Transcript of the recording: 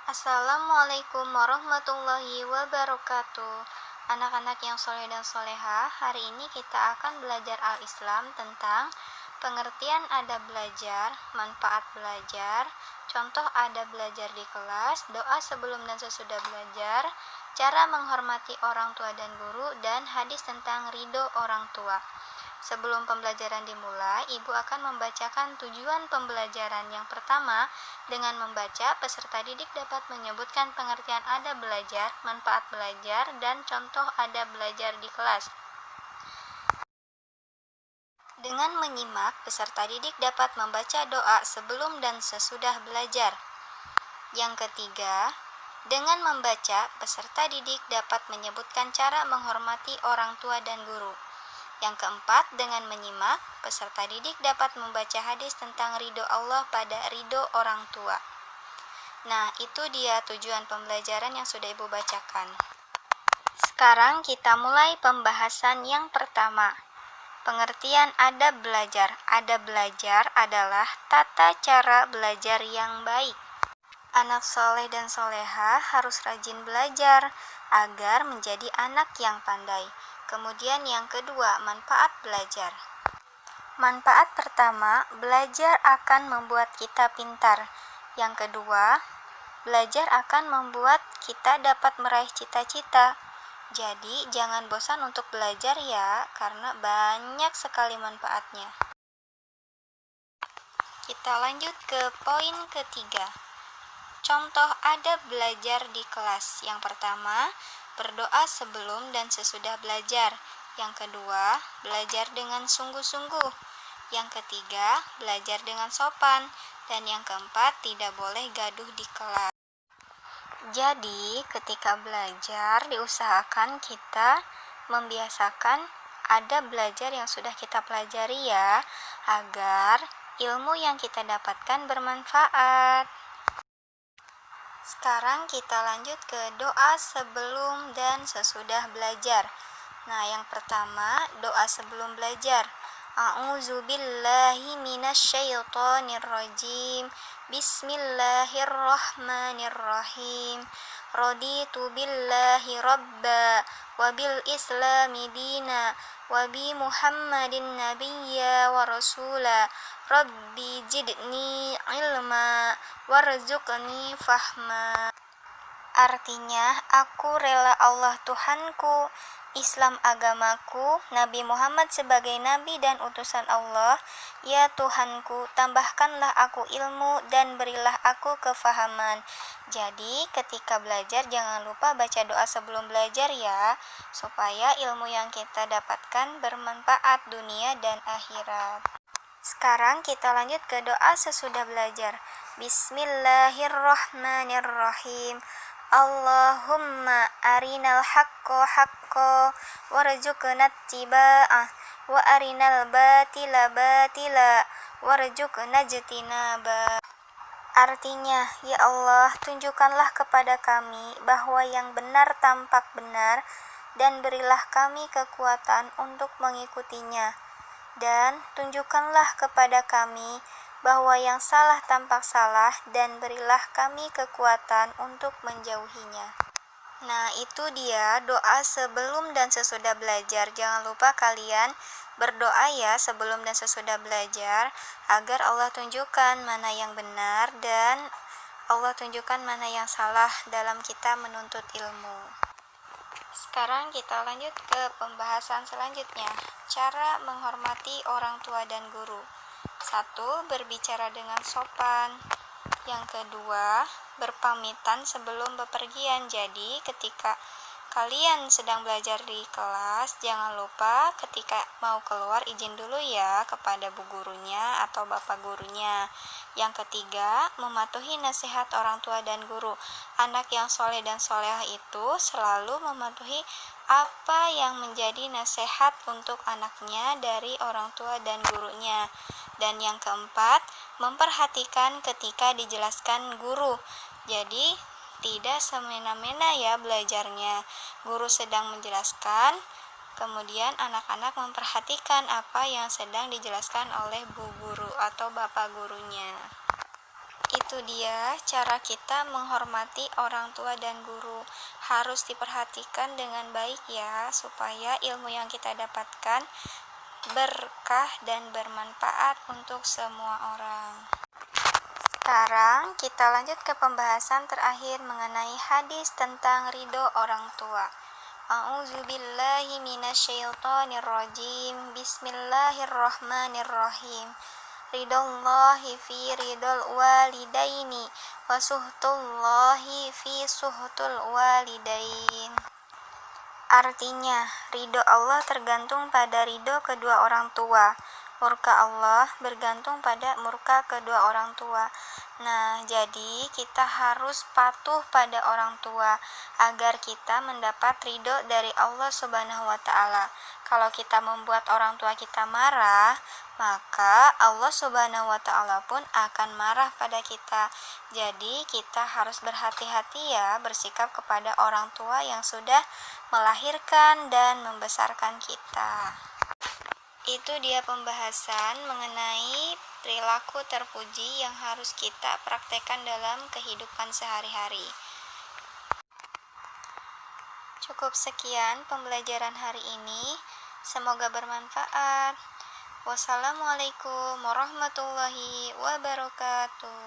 Assalamualaikum warahmatullahi wabarakatuh. Anak-anak yang soleh dan soleha, hari ini kita akan belajar Al-Islam tentang pengertian adab belajar, manfaat belajar, contoh adab belajar di kelas, doa sebelum dan sesudah belajar, cara menghormati orang tua dan guru, dan hadis tentang ridho orang tua. Sebelum pembelajaran dimulai, Ibu akan membacakan tujuan pembelajaran. Yang pertama, dengan membaca, peserta didik dapat menyebutkan pengertian adab belajar, manfaat belajar, dan contoh adab belajar di kelas. Dengan menyimak, peserta didik dapat membaca doa sebelum dan sesudah belajar. Yang ketiga, dengan membaca, peserta didik dapat menyebutkan cara menghormati orang tua dan guru. Yang keempat, dengan menyimak, peserta didik dapat membaca hadis tentang ridho Allah pada ridho orang tua. Nah, itu dia tujuan pembelajaran yang sudah Ibu bacakan. Sekarang kita mulai pembahasan yang pertama. Pengertian adab belajar. Adab belajar adalah tata cara belajar yang baik. Anak soleh dan soleha harus rajin belajar agar menjadi anak yang pandai. Kemudian yang kedua, manfaat belajar. Manfaat pertama, belajar akan membuat kita pintar. Yang kedua, belajar akan membuat kita dapat meraih cita-cita. Jadi, jangan bosan untuk belajar ya, karena banyak sekali manfaatnya. Kita lanjut ke poin ketiga. Contoh adab belajar di kelas. Yang pertama, berdoa sebelum dan sesudah belajar. Yang kedua, belajar dengan sungguh-sungguh. Yang ketiga, belajar dengan sopan. Dan yang keempat, tidak boleh gaduh di kelas. Jadi, ketika belajar, diusahakan kita membiasakan adab belajar yang sudah kita pelajari ya, agar ilmu yang kita dapatkan bermanfaat. Sekarang kita lanjut ke doa sebelum dan sesudah belajar. Nah, yang pertama, doa sebelum belajar. A'udzubillahi minasyaitonirrajim. Bismillahirrahmanirrahim. Raditu billahi rabba wa bil islami dina wa bi Muhammadin nabiyya wa rasula. Rabbi jidni ilma warzuqni fahma. Artinya, aku rela Allah Tuhanku, Islam agamaku, Nabi Muhammad sebagai Nabi dan utusan Allah. Ya Tuhanku, tambahkanlah aku ilmu dan berilah aku kefahaman. Jadi, ketika belajar jangan lupa baca doa sebelum belajar ya, supaya ilmu yang kita dapatkan bermanfaat dunia dan akhirat. Sekarang kita lanjut ke doa sesudah belajar. Bismillahirrahmanirrahim. Allahumma arinal haqqo haqqo warzuqna ittiba'ah wa arinal batila batila warzuqna ijtinaba. Artinya, ya Allah, tunjukkanlah kepada kami bahwa yang benar tampak benar dan berilah kami kekuatan untuk mengikutinya. Dan tunjukkanlah kepada kami bahwa yang salah tampak salah dan berilah kami kekuatan untuk menjauhinya. Nah, itu dia doa sebelum dan sesudah belajar. Jangan lupa kalian berdoa ya sebelum dan sesudah belajar agar Allah tunjukkan mana yang benar dan Allah tunjukkan mana yang salah dalam kita menuntut ilmu. Sekarang kita lanjut ke pembahasan selanjutnya. Cara menghormati orang tua dan guru. 1. Berbicara dengan sopan. Yang kedua, berpamitan sebelum bepergian. Jadi, ketika kalian sedang belajar di kelas, jangan lupa ketika mau keluar izin dulu ya kepada bu gurunya atau bapak gurunya. Yang ketiga, mematuhi nasihat orang tua dan guru. Anak yang soleh dan solehah itu selalu mematuhi apa yang menjadi nasihat untuk anaknya dari orang tua dan gurunya. Dan yang keempat, memperhatikan ketika dijelaskan guru. Jadi, tidak semena-mena ya belajarnya. Guru sedang menjelaskan, kemudian anak-anak memperhatikan apa yang sedang dijelaskan oleh bu guru atau bapak gurunya. Itu dia cara kita menghormati orang tua dan guru. Harus diperhatikan dengan baik ya, supaya ilmu yang kita dapatkan berkah dan bermanfaat untuk semua orang. Sekarang kita lanjut ke pembahasan terakhir mengenai hadis tentang ridho orang tua. A'udzubillahi minasyaitonirrajim. Bismillahirrahmanirrahim. Ridallahi fi ridal walidaini wa suhtullahi fi suhtul walidain. Artinya, ridho Allah tergantung pada ridho kedua orang tua. Murka Allah bergantung pada murka kedua orang tua. Nah, jadi kita harus patuh pada orang tua agar kita mendapat ridho dari Allah Subhanahu wa Ta'ala. Kalau kita membuat orang tua kita marah, maka Allah Subhanahu wa Ta'ala pun akan marah pada kita. Jadi, kita harus berhati-hati ya bersikap kepada orang tua yang sudah melahirkan dan membesarkan kita. Itu dia pembahasan mengenai perilaku terpuji yang harus kita praktekkan dalam kehidupan sehari-hari. Cukup sekian pembelajaran hari ini. Semoga bermanfaat. Wassalamualaikum warahmatullahi wabarakatuh.